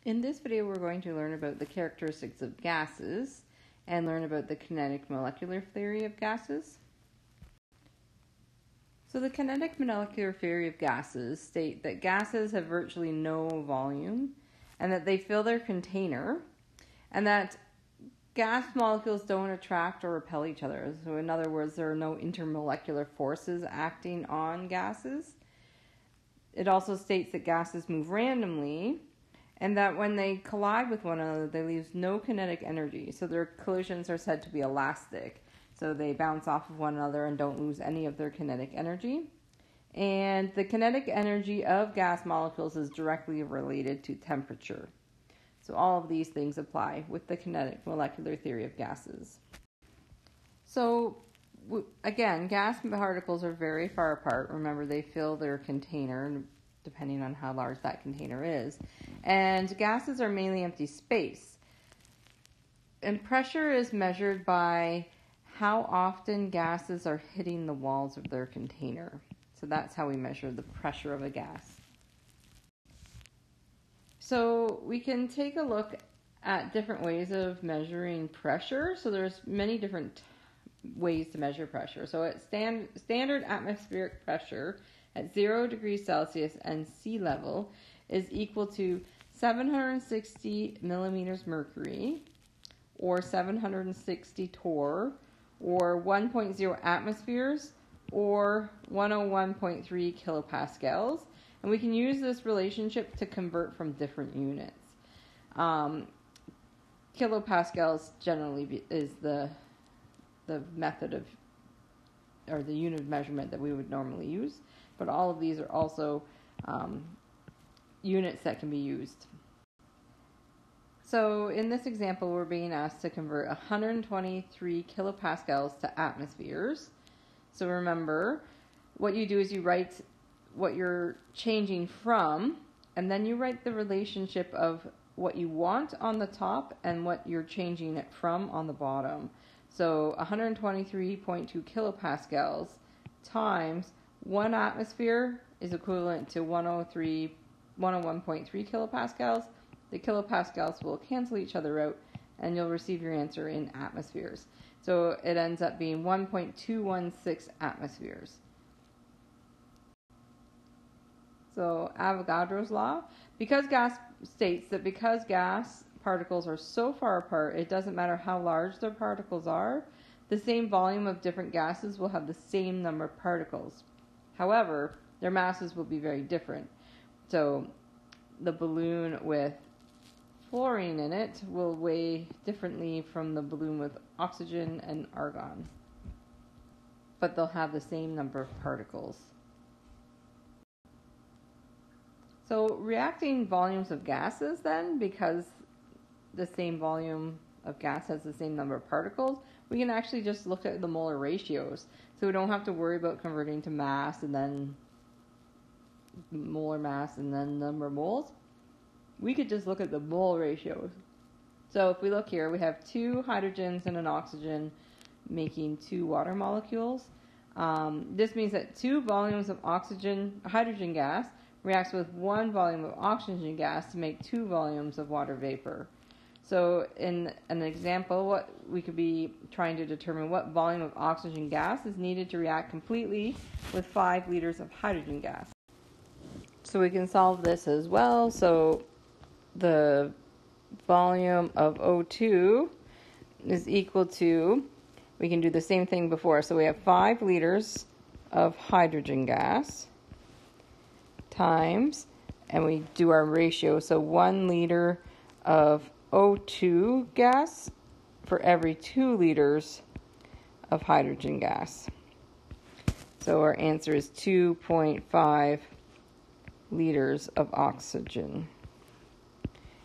In this video, we're going to learn about the characteristics of gases and learn about the kinetic molecular theory of gases. So the kinetic molecular theory of gases state that gases have virtually no volume and that they fill their container, and that gas molecules don't attract or repel each other. So in other words, there are no intermolecular forces acting on gases. It also states that gases move randomly, and that when they collide with one another, they leave no kinetic energy. So their collisions are said to be elastic. So they bounce off of one another and don't lose any of their kinetic energy. And the kinetic energy of gas molecules is directly related to temperature. So all of these things apply with the kinetic molecular theory of gases. So again, gas particles are very far apart. Remember, they fill their container depending on how large that container is. And gases are mainly empty space. And pressure is measured by how often gases are hitting the walls of their container. So that's how we measure the pressure of a gas. So we can take a look at different ways of measuring pressure. So there's many different ways to measure pressure. So at standard atmospheric pressure at 0 degrees Celsius and sea level is equal to 760 millimeters mercury, or 760 torr, or 1.0 atmospheres, or 101.3 kilopascals. And we can use this relationship to convert from different units. Kilopascals generally is the method of, or the unit of measurement that we would normally use, but all of these are also units that can be used. So in this example, we're being asked to convert 123 kilopascals to atmospheres. So remember, what you do is you write what you're changing from, and then you write the relationship of what you want on the top and what you're changing it from on the bottom. So 123.2 kilopascals times 1 atmosphere is equivalent to 101.3 kilopascals. The kilopascals will cancel each other out, and you'll receive your answer in atmospheres. So it ends up being 1.216 atmospheres. So Avogadros Law, because gas particles are so far apart, it doesn't matter how large their particles are, the same volume of different gases will have the same number of particles. However, their masses will be very different. So the balloon with fluorine in it will weigh differently from the balloon with oxygen and argon, but they'll have the same number of particles. So reacting volumes of gases then, because the same volume of gas has the same number of particles, we can actually just look at the molar ratios. So we don't have to worry about converting to mass and then molar mass and then number of moles. We could just look at the mole ratios. So if we look here, we have 2 hydrogens and an oxygen making 2 water molecules. This means that 2 volumes of hydrogen gas reacts with 1 volume of oxygen gas to make 2 volumes of water vapor. So in an example, what we could be trying to determine what volume of oxygen gas is needed to react completely with 5 liters of hydrogen gas. So we can solve this as well. So the volume of O2 is equal to, we can do the same thing before. So we have 5 liters of hydrogen gas times, and we do our ratio, so 1 liter of O2 gas for every 2 liters of hydrogen gas. So our answer is 2.5 liters of oxygen.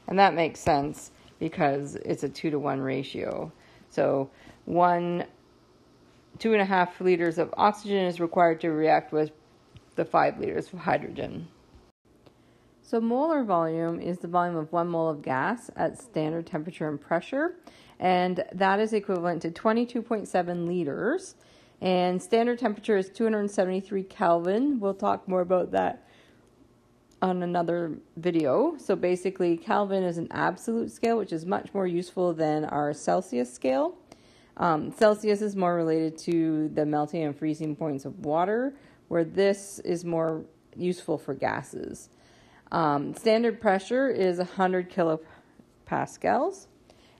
And that makes sense because it's a 2-to-1 ratio. So 2.5 liters of oxygen is required to react with the 5 liters of hydrogen. So molar volume is the volume of 1 mole of gas at standard temperature and pressure, and that is equivalent to 22.7 liters. And standard temperature is 273 Kelvin. We'll talk more about that on another video. So basically, Kelvin is an absolute scale, which is much more useful than our Celsius scale. Celsius is more related to the melting and freezing points of water, where this is more useful for gases. Standard pressure is 100 kilopascals,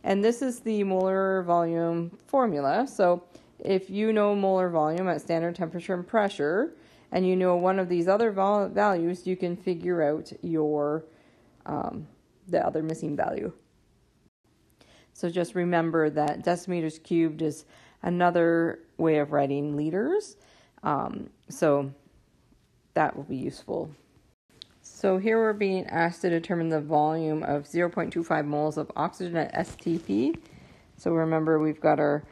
and this is the molar volume formula. So if you know molar volume at standard temperature and pressure, and you know one of these other values, you can figure out your the other missing value. So just remember that decimeters cubed is another way of writing liters. So that will be useful. So here we're being asked to determine the volume of 0.25 moles of oxygen at STP. So remember, we've got our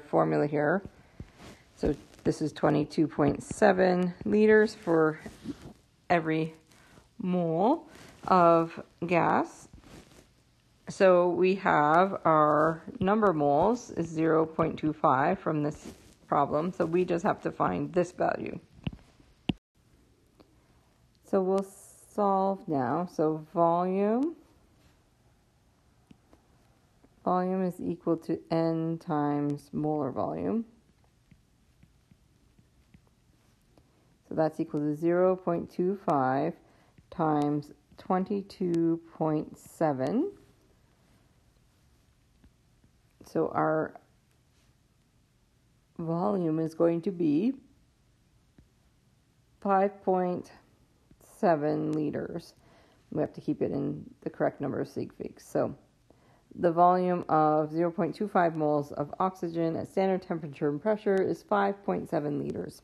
formula here. So this is 22.7 liters for every mole of gas. So we have our number of moles is 0.25 from this problem. So we just have to find this value. So we'll solve now. So volume is equal to N times molar volume. So that's equal to 0.25 times 22.7. So our volume is going to be 5.7 liters. We have to keep it in the correct number of sig figs. So the volume of 0.25 moles of oxygen at standard temperature and pressure is 5.7 liters.